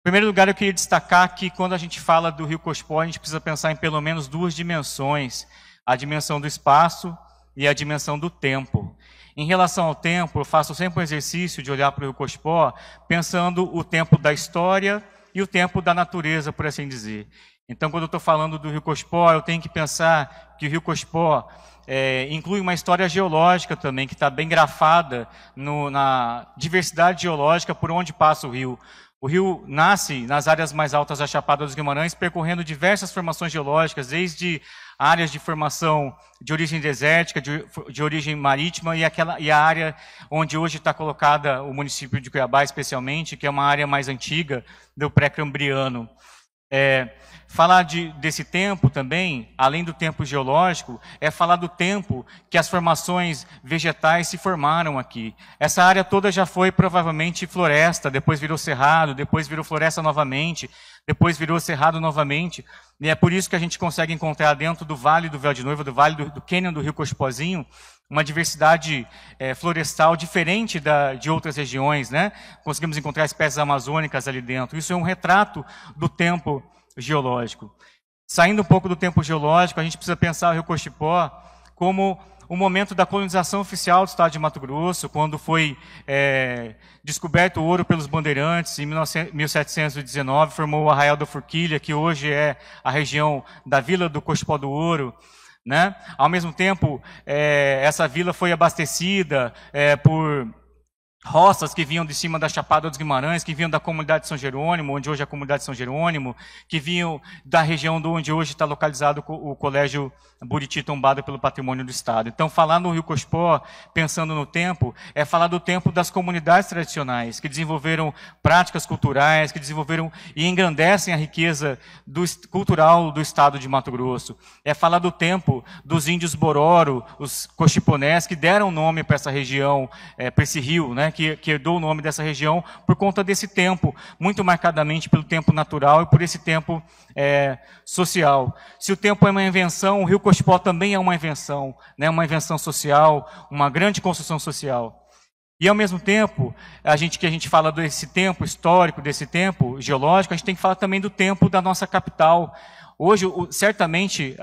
Em primeiro lugar, eu queria destacar que quando a gente fala do Rio Cospó, a gente precisa pensar em pelo menos duas dimensões: a dimensão do espaço e a dimensão do tempo. Em relação ao tempo, eu faço sempre um exercício de olhar para o Rio Cospó pensando o tempo da história e o tempo da natureza, por assim dizer. Então, quando eu estou falando do Rio Cospó, eu tenho que pensar que o Rio Cospó inclui uma história geológica também, que está bem grafada na diversidade geológica por onde passa o rio. O rio nasce nas áreas mais altas da Chapada dos Guimarães, percorrendo diversas formações geológicas, desde áreas de formação de origem desértica, de origem marítima, e a área onde hoje está colocada o município de Cuiabá, especialmente, que é uma área mais antiga do pré-cambriano. Falar desse tempo também, além do tempo geológico, é falar do tempo que as formações vegetais se formaram aqui. Essa área toda já foi provavelmente floresta, depois virou cerrado, depois virou floresta novamente, depois virou cerrado novamente. E é por isso que a gente consegue encontrar dentro do Vale do Véu de Noiva, do Vale do Cânion do Rio Cospozinho, uma diversidade florestal diferente de outras regiões, né? Conseguimos encontrar espécies amazônicas ali dentro. Isso é um retrato do tempo geológico. Saindo um pouco do tempo geológico, a gente precisa pensar o Rio Cochipó como o momento da colonização oficial do estado de Mato Grosso, quando foi descoberto o ouro pelos bandeirantes, em 1719, formou o Arraial da Forquilha, que hoje é a região da Vila do Cochipó do Ouro, né? Ao mesmo tempo, essa vila foi abastecida por roças que vinham de cima da Chapada dos Guimarães, que vinham da comunidade de São Jerônimo, onde hoje é a comunidade de São Jerônimo, que vinham da região onde hoje está localizado o Colégio Buriti, tombado pelo Patrimônio do Estado. Então, falar no Rio Cospó, pensando no tempo, é falar do tempo das comunidades tradicionais, que desenvolveram práticas culturais, que desenvolveram e engrandecem a riqueza cultural do Estado de Mato Grosso. É falar do tempo dos índios Bororo, os cochiponés, que deram nome para essa região, para esse rio, né? Que herdou o nome dessa região por conta desse tempo, muito marcadamente pelo tempo natural e por esse tempo social. Se o tempo é uma invenção, o Rio Cospó também é uma invenção, né? Uma invenção social, uma grande construção social. E, ao mesmo tempo, que a gente fala desse tempo histórico, desse tempo geológico, a gente tem que falar também do tempo da nossa capital. Hoje, certamente,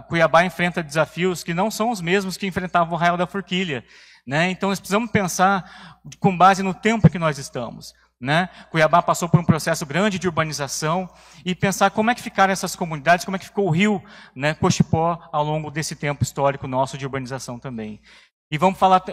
Cuiabá enfrenta desafios que não são os mesmos que enfrentavam o Arraial da Forquilha, né? Então, nós precisamos pensar com base no tempo que nós estamos, né? Cuiabá passou por um processo grande de urbanização e pensar como é que ficaram essas comunidades, como é que ficou o rio, né, Cochipó, ao longo desse tempo histórico nosso de urbanização também. E vamos falar,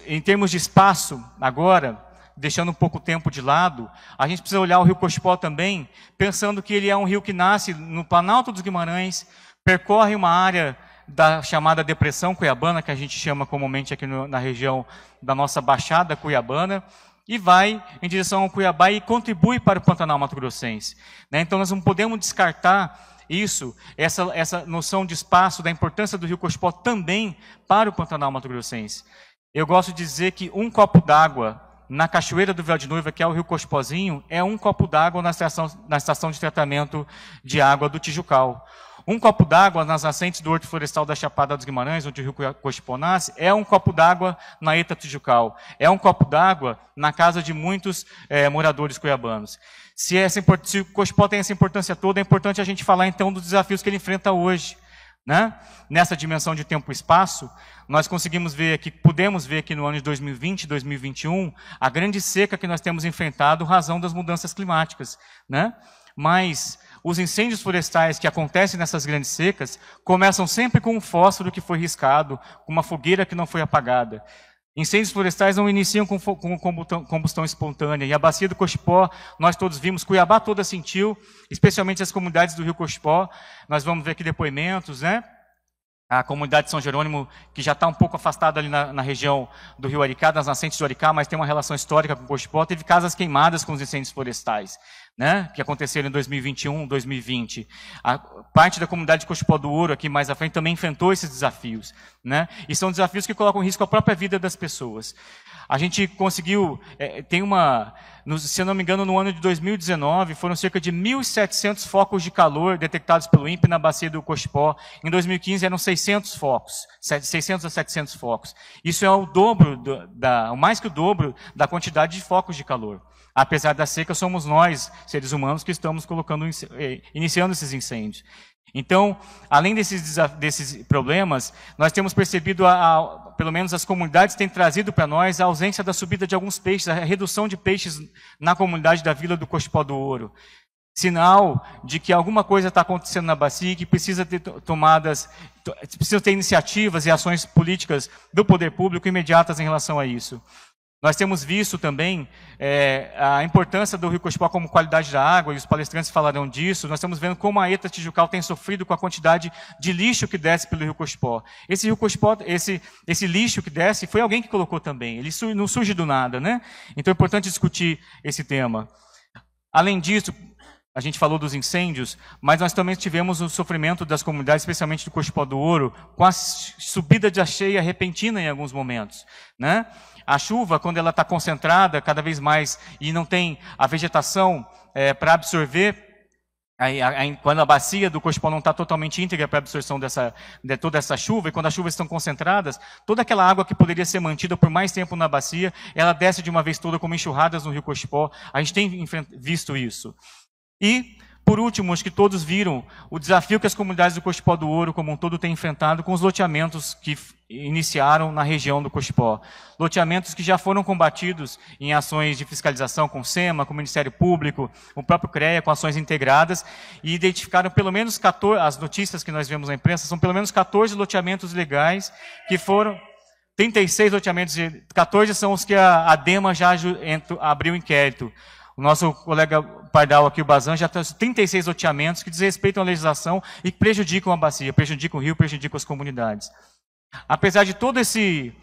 em termos de espaço, agora, deixando um pouco o tempo de lado, a gente precisa olhar o Rio Cochipó também, pensando que ele é um rio que nasce no Planalto dos Guimarães, percorre uma área da chamada Depressão Cuiabana, que a gente chama comumente aqui na região da nossa Baixada Cuiabana, e vai em direção ao Cuiabá e contribui para o Pantanal Mato Grossense, né? Então, nós não podemos descartar essa noção de espaço, da importância do Rio Cochipó também para o Pantanal Mato Grossense. Eu gosto de dizer que um copo d'água na Cachoeira do Véu de Noiva, que é o Rio Cochipozinho, é um copo d'água na estação de tratamento de água do Tijucal. Um copo d'água nas nascentes do Horto Florestal da Chapada dos Guimarães, onde o Rio Cochipó nasce, é um copo d'água na Eta Tijucal. É um copo d'água na casa de muitos moradores cuiabanos. Se o Cochipó tem essa importância toda, é importante a gente falar então dos desafios que ele enfrenta hoje, né? Nessa dimensão de tempo e espaço, nós pudemos ver aqui no ano de 2020 e 2021, a grande seca que nós temos enfrentado, razão das mudanças climáticas, né? Mas os incêndios florestais que acontecem nessas grandes secas começam sempre com um fósforo que foi riscado, com uma fogueira que não foi apagada. Incêndios florestais não iniciam com combustão espontânea. E a bacia do Cochipó, nós todos vimos, Cuiabá toda sentiu, especialmente as comunidades do Rio Cochipó. Nós vamos ver aqui depoimentos, né? A comunidade de São Jerônimo, que já está um pouco afastada ali na região do Rio Aricá, das nascentes do Aricá, mas tem uma relação histórica com o Cochipó, teve casas queimadas com os incêndios florestais, né, que aconteceram em 2021, 2020. A parte da comunidade de Cochipó do Ouro, aqui mais à frente, também enfrentou esses desafios, né, e são desafios que colocam em risco a própria vida das pessoas. A gente conseguiu, se eu não me engano, no ano de 2019, foram cerca de 1.700 focos de calor detectados pelo INPE na bacia do Cochipó. Em 2015 eram 600 focos, 600 a 700 focos. Isso é o dobro, mais que o dobro da quantidade de focos de calor. Apesar da seca, somos nós, seres humanos, que estamos iniciando esses incêndios. Então, além desses problemas, nós temos percebido, pelo menos as comunidades têm trazido para nós a ausência da subida de alguns peixes, a redução de peixes na comunidade da Vila do Cochipó do Ouro. Sinal de que alguma coisa está acontecendo na bacia e que precisa ter precisam ter iniciativas e ações políticas do poder público imediatas em relação a isso. Nós temos visto também a importância do Rio Cochipó como qualidade da água, e os palestrantes falarão disso. Nós estamos vendo como a ETA Tijucal tem sofrido com a quantidade de lixo que desce pelo Rio Cochipó. Esse Rio Cochipó, esse lixo que desce, foi alguém que colocou também. Ele não surge do nada, né? Então é importante discutir esse tema. Além disso, a gente falou dos incêndios, mas nós também tivemos o sofrimento das comunidades, especialmente do Cochipó do Ouro, com a subida de cheia repentina em alguns momentos, né? A chuva, quando ela está concentrada cada vez mais e não tem a vegetação para absorver, quando a bacia do Cochipó não está totalmente íntegra para a absorção de toda essa chuva, e quando as chuvas estão concentradas, toda aquela água que poderia ser mantida por mais tempo na bacia, ela desce de uma vez toda como enxurradas no Rio Cochipó. A gente tem visto isso. E, por último, acho que todos viram o desafio que as comunidades do Cochipó do Ouro, como um todo, têm enfrentado com os loteamentos que iniciaram na região do Cochipó. Loteamentos que já foram combatidos em ações de fiscalização com o SEMA, com o Ministério Público, o próprio CREA, com ações integradas, e identificaram pelo menos 14, as notícias que nós vemos na imprensa, são pelo menos 14 loteamentos legais que foram... 36 loteamentos, 14 são os que a DEMA já abriu inquérito. O nosso colega Pardal aqui, o Bazan, já tem 36 loteamentos que desrespeitam a legislação e que prejudicam a bacia, prejudicam o rio, prejudicam as comunidades. Apesar de todo esse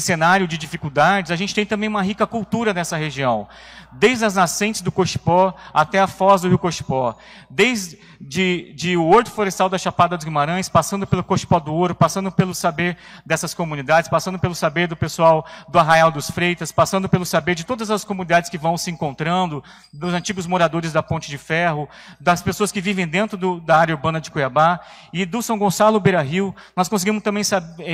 cenário de dificuldades, a gente tem também uma rica cultura nessa região. Desde as nascentes do Cochipó até a foz do Rio Cochipó. Desde o Horto Florestal da Chapada dos Guimarães, passando pelo Cochipó do Ouro, passando pelo saber dessas comunidades, passando pelo saber do pessoal do Arraial dos Freitas, passando pelo saber de todas as comunidades que vão se encontrando, dos antigos moradores da Ponte de Ferro, das pessoas que vivem dentro da área urbana de Cuiabá, e do São Gonçalo Beira-Rio, nós conseguimos também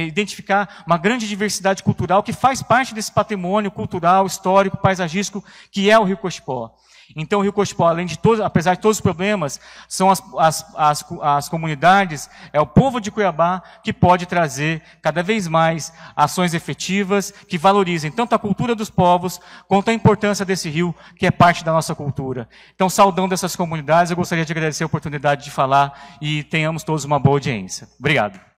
identificar uma grande diversidade cultural que faz parte desse patrimônio cultural, histórico, paisagístico, que é o Rio Cochipó. Então, o Rio Cochipó, além de apesar de todos os problemas, são as comunidades, é o povo de Cuiabá que pode trazer cada vez mais ações efetivas que valorizem tanto a cultura dos povos, quanto a importância desse rio, que é parte da nossa cultura. Então, saudando essas comunidades, eu gostaria de agradecer a oportunidade de falar e tenhamos todos uma boa audiência. Obrigado.